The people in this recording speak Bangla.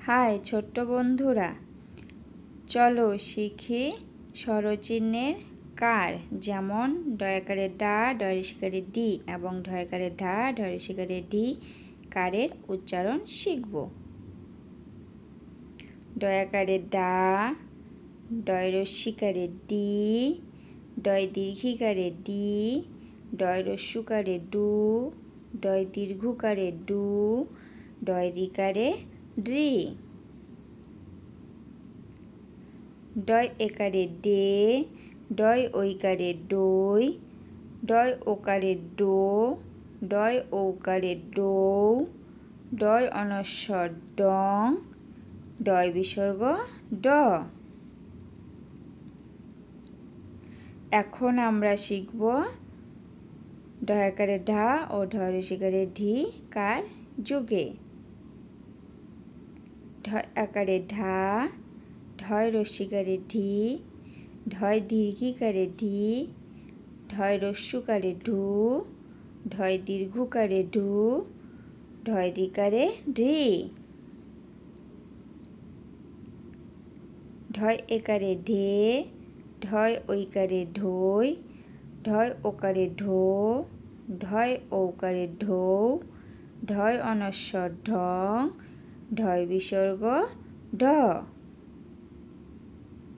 হাই ছোট্ট বন্ধুরা, চলো শিখি স্বরচিহ্নের কার। যেমন ডয়াকারে ডা, ডয়রিসিকারে ডি এবং ঢয়কারে ঢা, ঢয়রিসিকারে ডি কারের উচ্চারণ শিখব। ডয়াকারে ডা, ডয়রস্যিকারে ডি, ডয় দীর্ঘিকারে ডি, ডয়রস্যুকারে ডু, ডয় দীর্ঘকারে ডু, ডয় রিকারে ড্রি, ডয় একারে ডে, ডয় ঐকারে ডই, ডয় ওকারে ডো, ডয় ঔকারে ডৌ, ডয় অনস্বর ডং, ডয় বিসর্গ ড। এখন আমরা শিখব ঢয়াকারে ঢা ও ঢয়রসিকারে ঢি কার যুগে। ঢয় আকারে ঢা, ঢয় রস্যিকারে ঢি, ঢয় দীর্ঘিকারে ঢি, ঢয় রস্যুকারে ঢু, ঢয় দীর্ঘকারে ঢু, ঢয় রিকারে ঢি, ঢয় একারে ঢে, ঢয় ঐকারে ঢই, ঢয় ওকারে ঢো, ঢয় ঔকারে ঢৌ, ঢয় অনস্বর ঢং, ঢয় বিসর্গ ঢ।